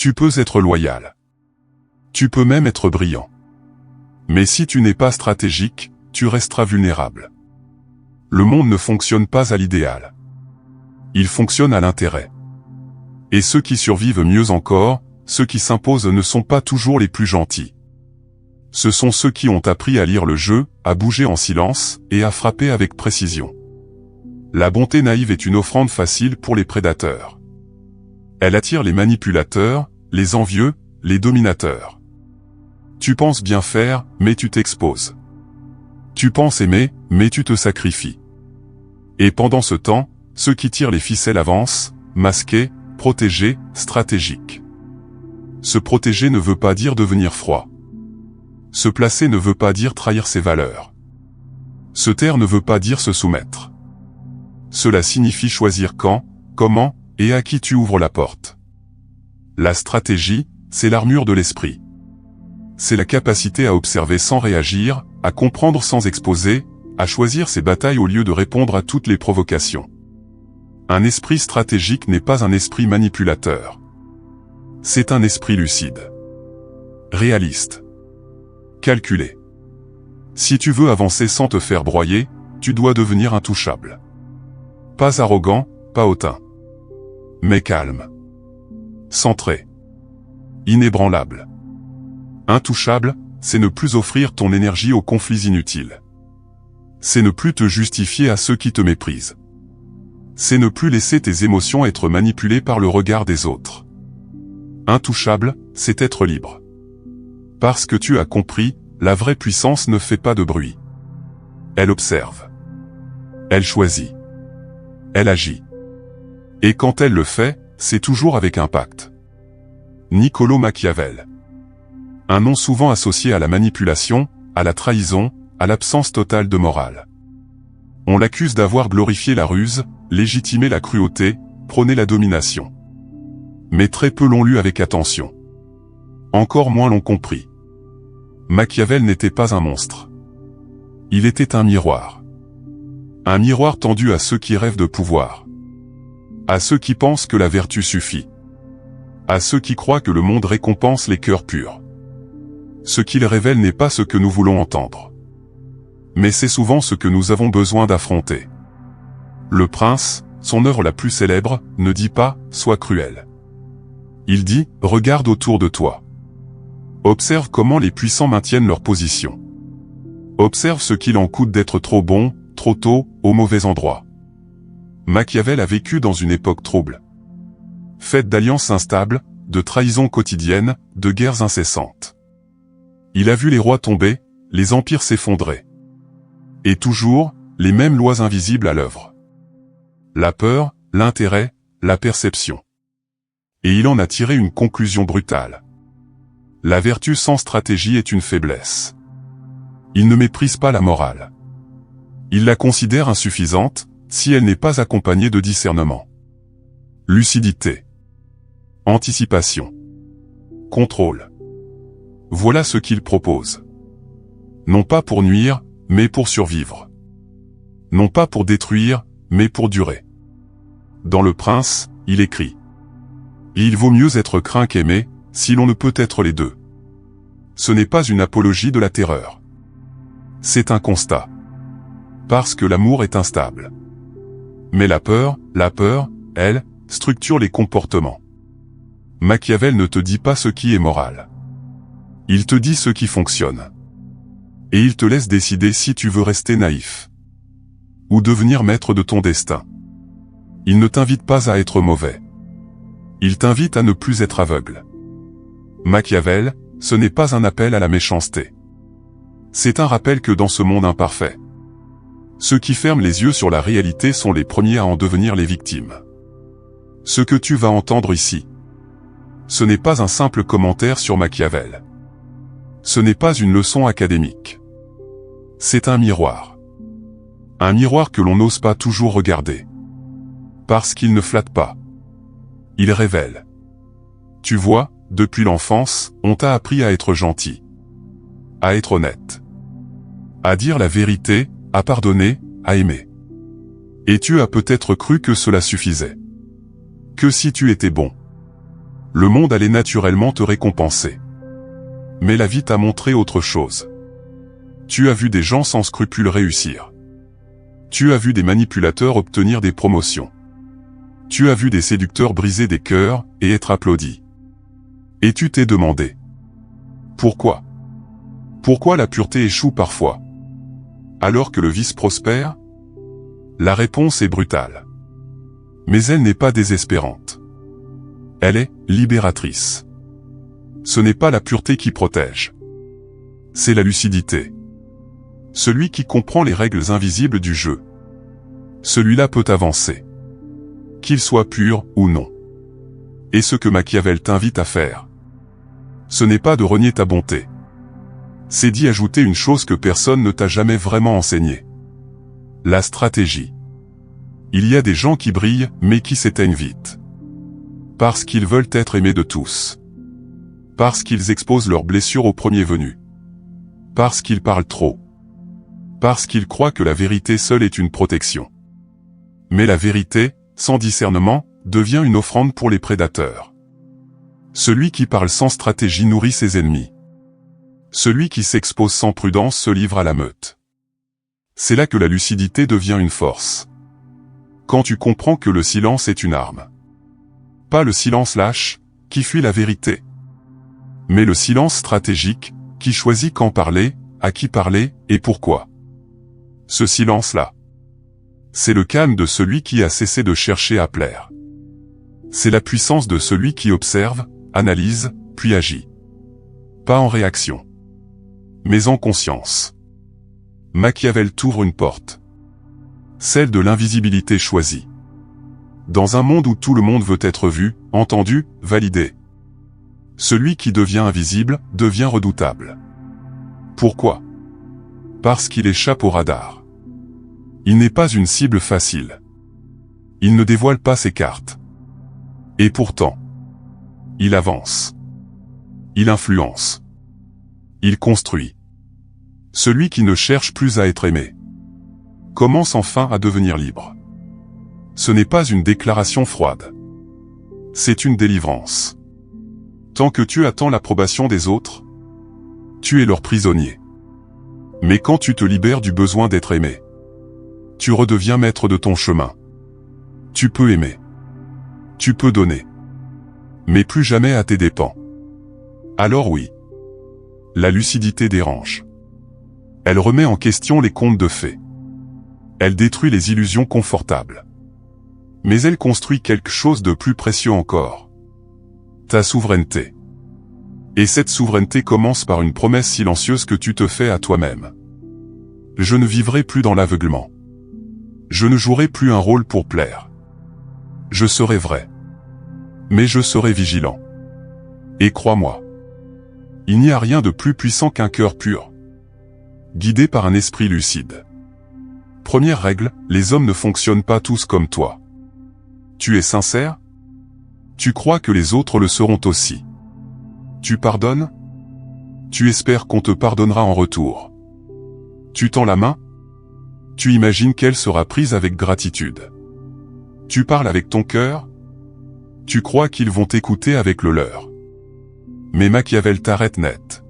Tu peux être loyal. Tu peux même être brillant. Mais si tu n'es pas stratégique, tu resteras vulnérable. Le monde ne fonctionne pas à l'idéal. Il fonctionne à l'intérêt. Et ceux qui survivent mieux encore, ceux qui s'imposent ne sont pas toujours les plus gentils. Ce sont ceux qui ont appris à lire le jeu, à bouger en silence, et à frapper avec précision. La bonté naïve est une offrande facile pour les prédateurs. Elle attire les manipulateurs, les envieux, les dominateurs. Tu penses bien faire, mais tu t'exposes. Tu penses aimer, mais tu te sacrifies. Et pendant ce temps, ceux qui tirent les ficelles avancent, masqués, protégés, stratégiques. Se protéger ne veut pas dire devenir froid. Se placer ne veut pas dire trahir ses valeurs. Se taire ne veut pas dire se soumettre. Cela signifie choisir quand, comment, et à qui tu ouvres la porte. La stratégie, c'est l'armure de l'esprit. C'est la capacité à observer sans réagir, à comprendre sans exposer, à choisir ses batailles au lieu de répondre à toutes les provocations. Un esprit stratégique n'est pas un esprit manipulateur. C'est un esprit lucide. Réaliste. Calculé. Si tu veux avancer sans te faire broyer, tu dois devenir intouchable. Pas arrogant, pas hautain. Mais calme. Centré. Inébranlable. Intouchable, c'est ne plus offrir ton énergie aux conflits inutiles. C'est ne plus te justifier à ceux qui te méprisent. C'est ne plus laisser tes émotions être manipulées par le regard des autres. Intouchable, c'est être libre. Parce que tu as compris, la vraie puissance ne fait pas de bruit. Elle observe. Elle choisit. Elle agit. Et quand elle le fait, c'est toujours avec impact. Niccolò Machiavel. Un nom souvent associé à la manipulation, à la trahison, à l'absence totale de morale. On l'accuse d'avoir glorifié la ruse, légitimé la cruauté, prôné la domination. Mais très peu l'ont lu avec attention. Encore moins l'ont compris. Machiavel n'était pas un monstre. Il était un miroir. Un miroir tendu à ceux qui rêvent de pouvoir. À ceux qui pensent que la vertu suffit. À ceux qui croient que le monde récompense les cœurs purs. Ce qu'il révèle n'est pas ce que nous voulons entendre. Mais c'est souvent ce que nous avons besoin d'affronter. Le prince, son œuvre la plus célèbre, ne dit pas « sois cruel ». Il dit « regarde autour de toi ». Observe comment les puissants maintiennent leur position. Observe ce qu'il en coûte d'être trop bon, trop tôt, au mauvais endroit. Machiavel a vécu dans une époque trouble. Faite d'alliances instables, de trahisons quotidiennes, de guerres incessantes. Il a vu les rois tomber, les empires s'effondrer. Et toujours, les mêmes lois invisibles à l'œuvre. La peur, l'intérêt, la perception. Et il en a tiré une conclusion brutale. La vertu sans stratégie est une faiblesse. Il ne méprise pas la morale. Il la considère insuffisante, si elle n'est pas accompagnée de discernement. Lucidité. Anticipation. Contrôle. Voilà ce qu'il propose. Non pas pour nuire, mais pour survivre. Non pas pour détruire, mais pour durer. Dans Le Prince, il écrit « Il vaut mieux être craint qu'aimé, si l'on ne peut être les deux. » Ce n'est pas une apologie de la terreur. C'est un constat. Parce que l'amour est instable. Mais la peur, elle, structure les comportements. Machiavel ne te dit pas ce qui est moral. Il te dit ce qui fonctionne. Et il te laisse décider si tu veux rester naïf. Ou devenir maître de ton destin. Il ne t'invite pas à être mauvais. Il t'invite à ne plus être aveugle. Machiavel, ce n'est pas un appel à la méchanceté. C'est un rappel que dans ce monde imparfait, ceux qui ferment les yeux sur la réalité sont les premiers à en devenir les victimes. Ce que tu vas entendre ici, ce n'est pas un simple commentaire sur Machiavel. Ce n'est pas une leçon académique. C'est un miroir. Un miroir que l'on n'ose pas toujours regarder. Parce qu'il ne flatte pas. Il révèle. Tu vois, depuis l'enfance, on t'a appris à être gentil. À être honnête. À dire la vérité, à pardonner, à aimer. Et tu as peut-être cru que cela suffisait. Que si tu étais bon. Le monde allait naturellement te récompenser. Mais la vie t'a montré autre chose. Tu as vu des gens sans scrupules réussir. Tu as vu des manipulateurs obtenir des promotions. Tu as vu des séducteurs briser des cœurs et être applaudis. Et tu t'es demandé: pourquoi? Pourquoi la pureté échoue parfois, alors que le vice prospère? La réponse est brutale. Mais elle n'est pas désespérante. Elle est libératrice. Ce n'est pas la pureté qui protège. C'est la lucidité. Celui qui comprend les règles invisibles du jeu. Celui-là peut avancer. Qu'il soit pur ou non. Et ce que Machiavel t'invite à faire, ce n'est pas de renier ta bonté. C'est d'y ajouter une chose que personne ne t'a jamais vraiment enseignée. La stratégie. Il y a des gens qui brillent, mais qui s'éteignent vite. Parce qu'ils veulent être aimés de tous. Parce qu'ils exposent leurs blessures au premier venu. Parce qu'ils parlent trop. Parce qu'ils croient que la vérité seule est une protection. Mais la vérité, sans discernement, devient une offrande pour les prédateurs. Celui qui parle sans stratégie nourrit ses ennemis. Celui qui s'expose sans prudence se livre à la meute. C'est là que la lucidité devient une force. Quand tu comprends que le silence est une arme. Pas le silence lâche, qui fuit la vérité. Mais le silence stratégique, qui choisit quand parler, à qui parler, et pourquoi. Ce silence-là, c'est le calme de celui qui a cessé de chercher à plaire. C'est la puissance de celui qui observe, analyse, puis agit. Pas en réaction, mais en conscience. Machiavel t'ouvre une porte. Celle de l'invisibilité choisie. Dans un monde où tout le monde veut être vu, entendu, validé. Celui qui devient invisible, devient redoutable. Pourquoi? Parce qu'il échappe au radar. Il n'est pas une cible facile. Il ne dévoile pas ses cartes. Et pourtant, il avance. Il influence. Il construit. Celui qui ne cherche plus à être aimé commence enfin à devenir libre. Ce n'est pas une déclaration froide. C'est une délivrance. Tant que tu attends l'approbation des autres, tu es leur prisonnier. Mais quand tu te libères du besoin d'être aimé, tu redeviens maître de ton chemin. Tu peux aimer. Tu peux donner. Mais plus jamais à tes dépens. Alors oui, la lucidité dérange. Elle remet en question les contes de fées. Elle détruit les illusions confortables. Mais elle construit quelque chose de plus précieux encore. Ta souveraineté. Et cette souveraineté commence par une promesse silencieuse que tu te fais à toi-même. Je ne vivrai plus dans l'aveuglement. Je ne jouerai plus un rôle pour plaire. Je serai vrai. Mais je serai vigilant. Et crois-moi, il n'y a rien de plus puissant qu'un cœur pur, guidé par un esprit lucide. Première règle, les hommes ne fonctionnent pas tous comme toi. Tu es sincère? Tu crois que les autres le seront aussi. Tu pardonnes? Tu espères qu'on te pardonnera en retour. Tu tends la main? Tu imagines qu'elle sera prise avec gratitude. Tu parles avec ton cœur? Tu crois qu'ils vont t'écouter avec le leur. Mais Machiavel t'arrête net.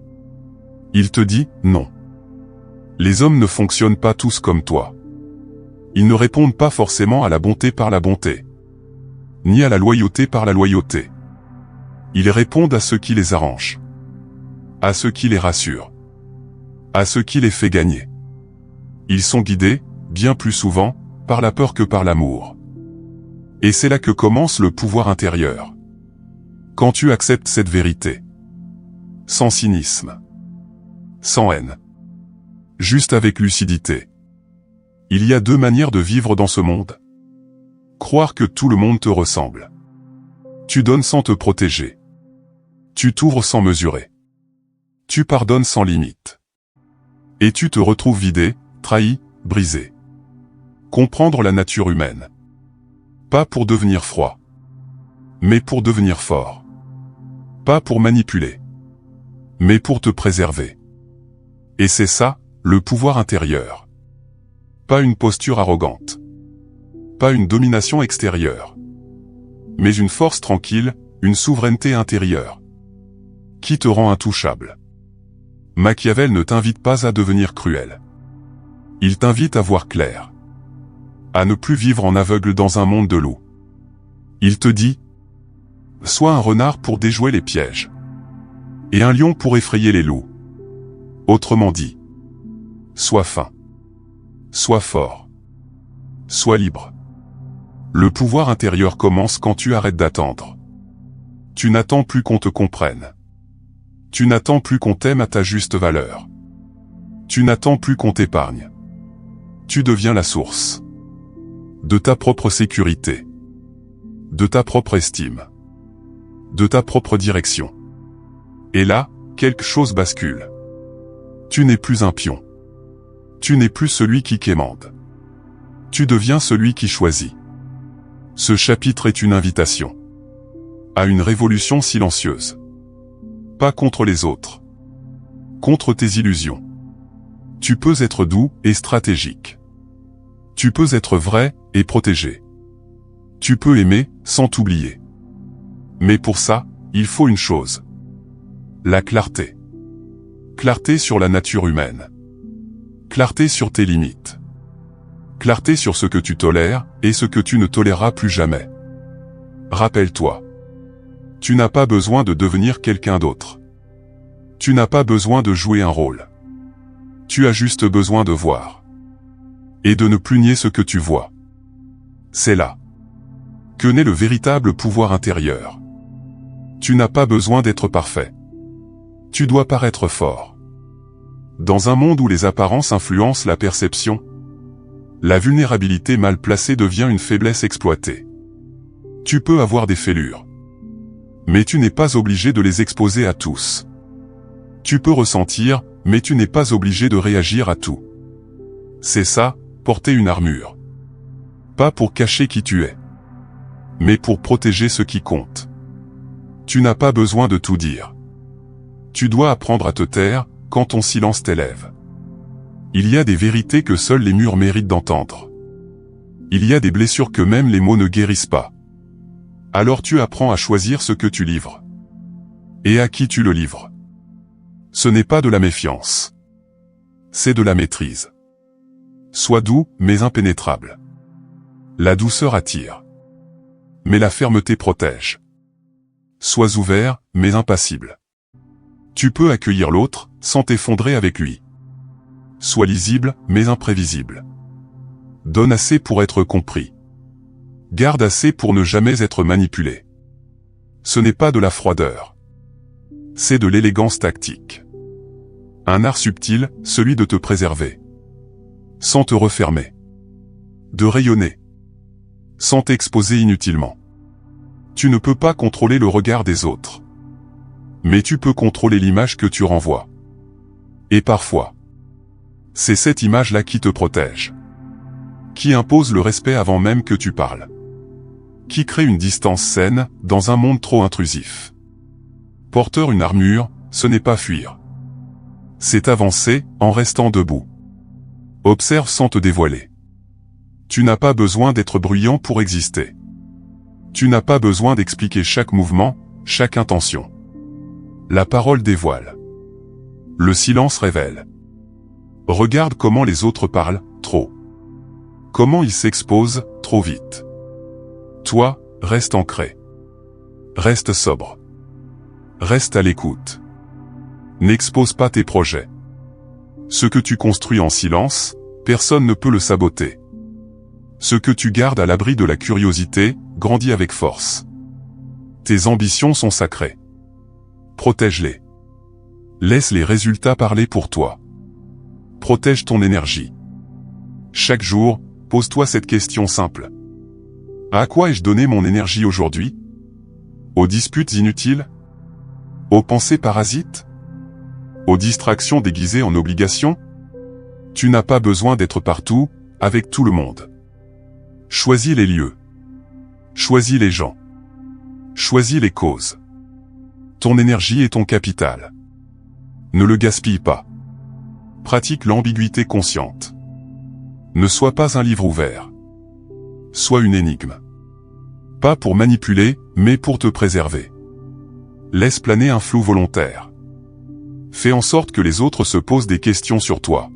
Il te dit, non. Les hommes ne fonctionnent pas tous comme toi. Ils ne répondent pas forcément à la bonté par la bonté, ni à la loyauté par la loyauté. Ils répondent à ce qui les arrange, à ce qui les rassure, à ce qui les fait gagner. Ils sont guidés, bien plus souvent, par la peur que par l'amour. Et c'est là que commence le pouvoir intérieur. Quand tu acceptes cette vérité, sans cynisme, sans haine, juste avec lucidité. Il y a deux manières de vivre dans ce monde. Croire que tout le monde te ressemble. Tu donnes sans te protéger. Tu t'ouvres sans mesurer. Tu pardonnes sans limite. Et tu te retrouves vidé, trahi, brisé. Comprendre la nature humaine. Pas pour devenir froid, mais pour devenir fort. Pas pour manipuler, mais pour te préserver. Et c'est ça, le pouvoir intérieur. Pas une posture arrogante. Pas une domination extérieure. Mais une force tranquille, une souveraineté intérieure qui te rend intouchable. Machiavel ne t'invite pas à devenir cruel. Il t'invite à voir clair, à ne plus vivre en aveugle dans un monde de loups. Il te dit, sois un renard pour déjouer les pièges, et un lion pour effrayer les loups. Autrement dit, sois fin, sois fort, sois libre. Le pouvoir intérieur commence quand tu arrêtes d'attendre. Tu n'attends plus qu'on te comprenne. Tu n'attends plus qu'on t'aime à ta juste valeur. Tu n'attends plus qu'on t'épargne. Tu deviens la source de ta propre sécurité, de ta propre estime, de ta propre direction. Et là, quelque chose bascule. Tu n'es plus un pion. Tu n'es plus celui qui quémande. Tu deviens celui qui choisit. Ce chapitre est une invitation à une révolution silencieuse. Pas contre les autres, contre tes illusions. Tu peux être doux et stratégique. Tu peux être vrai et protégé. Tu peux aimer sans t'oublier. Mais pour ça, il faut une chose. La clarté. Clarté sur la nature humaine. Clarté sur tes limites. Clarté sur ce que tu tolères et ce que tu ne toléreras plus jamais. Rappelle-toi. Tu n'as pas besoin de devenir quelqu'un d'autre. Tu n'as pas besoin de jouer un rôle. Tu as juste besoin de voir. Et de ne plus nier ce que tu vois. C'est là que naît le véritable pouvoir intérieur. Tu n'as pas besoin d'être parfait. Tu dois paraître fort. Dans un monde où les apparences influencent la perception, la vulnérabilité mal placée devient une faiblesse exploitée. Tu peux avoir des fêlures, mais tu n'es pas obligé de les exposer à tous. Tu peux ressentir, mais tu n'es pas obligé de réagir à tout. C'est ça, porter une armure. Pas pour cacher qui tu es, mais pour protéger ce qui compte. Tu n'as pas besoin de tout dire. Tu dois apprendre à te taire quand ton silence t'élève. Il y a des vérités que seuls les murs méritent d'entendre. Il y a des blessures que même les mots ne guérissent pas. Alors tu apprends à choisir ce que tu livres. Et à qui tu le livres. Ce n'est pas de la méfiance. C'est de la maîtrise. Sois doux, mais impénétrable. La douceur attire. Mais la fermeté protège. Sois ouvert, mais impassible. Tu peux accueillir l'autre, sans t'effondrer avec lui. Sois lisible, mais imprévisible. Donne assez pour être compris. Garde assez pour ne jamais être manipulé. Ce n'est pas de la froideur. C'est de l'élégance tactique. Un art subtil, celui de te préserver. Sans te refermer. De rayonner. Sans t'exposer inutilement. Tu ne peux pas contrôler le regard des autres. Mais tu peux contrôler l'image que tu renvoies. Et parfois, c'est cette image-là qui te protège. Qui impose le respect avant même que tu parles. Qui crée une distance saine, dans un monde trop intrusif. Porteur une armure, ce n'est pas fuir. C'est avancer, en restant debout. Observe sans te dévoiler. Tu n'as pas besoin d'être bruyant pour exister. Tu n'as pas besoin d'expliquer chaque mouvement, chaque intention. La parole dévoile. Le silence révèle. Regarde comment les autres parlent, trop. Comment ils s'exposent, trop vite. Toi, reste ancré. Reste sobre. Reste à l'écoute. N'expose pas tes projets. Ce que tu construis en silence, personne ne peut le saboter. Ce que tu gardes à l'abri de la curiosité, grandit avec force. Tes ambitions sont sacrées. Protège-les. Laisse les résultats parler pour toi. Protège ton énergie. Chaque jour, pose-toi cette question simple. À quoi ai-je donné mon énergie aujourd'hui? Aux disputes inutiles? Aux pensées parasites? Aux distractions déguisées en obligations? Tu n'as pas besoin d'être partout, avec tout le monde. Choisis les lieux. Choisis les gens. Choisis les causes. Ton énergie est ton capital. Ne le gaspille pas. Pratique l'ambiguïté consciente. Ne sois pas un livre ouvert. Sois une énigme. Pas pour manipuler, mais pour te préserver. Laisse planer un flou volontaire. Fais en sorte que les autres se posent des questions sur toi,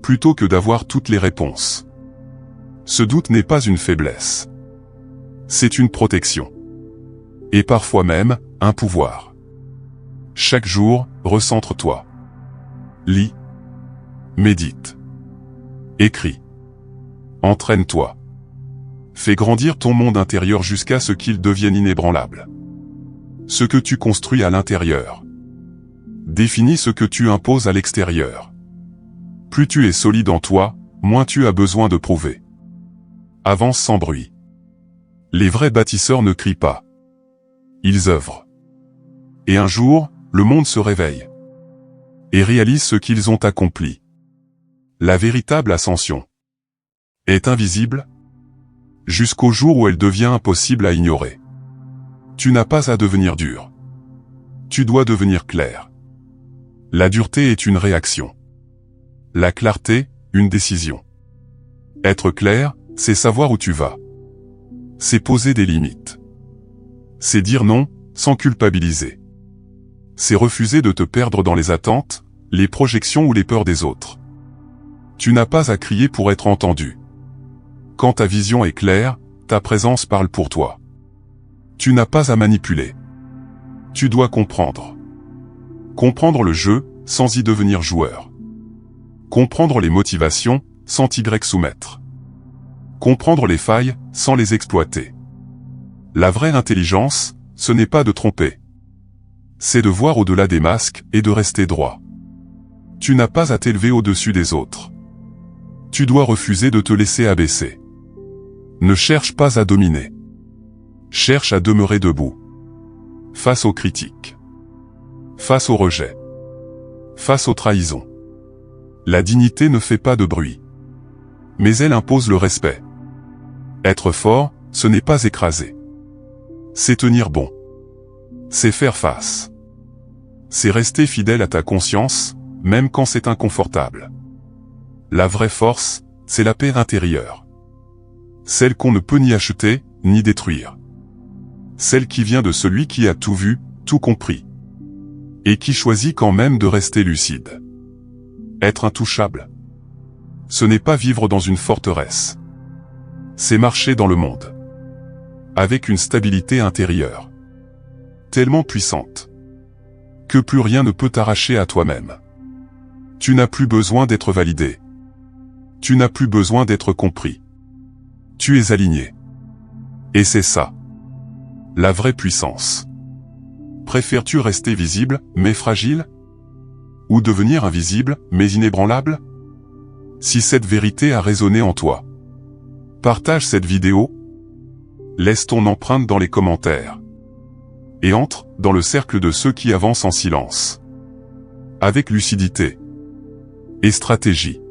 plutôt que d'avoir toutes les réponses. Ce doute n'est pas une faiblesse. C'est une protection. Et parfois même, un pouvoir. Chaque jour, recentre-toi. Lis. Médite. Écris. Entraîne-toi. Fais grandir ton monde intérieur jusqu'à ce qu'il devienne inébranlable. Ce que tu construis à l'intérieur définit ce que tu imposes à l'extérieur. Plus tu es solide en toi, moins tu as besoin de prouver. Avance sans bruit. Les vrais bâtisseurs ne crient pas. Ils œuvrent. Et un jour, le monde se réveille et réalise ce qu'ils ont accompli. La véritable ascension est invisible jusqu'au jour où elle devient impossible à ignorer. Tu n'as pas à devenir dur. Tu dois devenir clair. La dureté est une réaction. La clarté, une décision. Être clair, c'est savoir où tu vas. C'est poser des limites. C'est dire non, sans culpabiliser. C'est refuser de te perdre dans les attentes, les projections ou les peurs des autres. Tu n'as pas à crier pour être entendu. Quand ta vision est claire, ta présence parle pour toi. Tu n'as pas à manipuler. Tu dois comprendre. Comprendre le jeu, sans y devenir joueur. Comprendre les motivations, sans t'y soumettre. Comprendre les failles, sans les exploiter. La vraie intelligence, ce n'est pas de tromper. C'est de voir au-delà des masques et de rester droit. Tu n'as pas à t'élever au-dessus des autres. Tu dois refuser de te laisser abaisser. Ne cherche pas à dominer. Cherche à demeurer debout. Face aux critiques. Face au rejet. Face aux trahisons. La dignité ne fait pas de bruit. Mais elle impose le respect. Être fort, ce n'est pas écraser. C'est tenir bon. C'est faire face. C'est rester fidèle à ta conscience, même quand c'est inconfortable. La vraie force, c'est la paix intérieure. Celle qu'on ne peut ni acheter, ni détruire. Celle qui vient de celui qui a tout vu, tout compris. Et qui choisit quand même de rester lucide. Être intouchable. Ce n'est pas vivre dans une forteresse. C'est marcher dans le monde. Avec une stabilité intérieure. Tellement puissante. Que plus rien ne peut t'arracher à toi-même. Tu n'as plus besoin d'être validé. Tu n'as plus besoin d'être compris. Tu es aligné. Et c'est ça. La vraie puissance. Préfères-tu rester visible, mais fragile? Ou devenir invisible, mais inébranlable? Si cette vérité a résonné en toi, partage cette vidéo. Laisse ton empreinte dans les commentaires. Et entre dans le cercle de ceux qui avancent en silence. Avec lucidité et stratégie.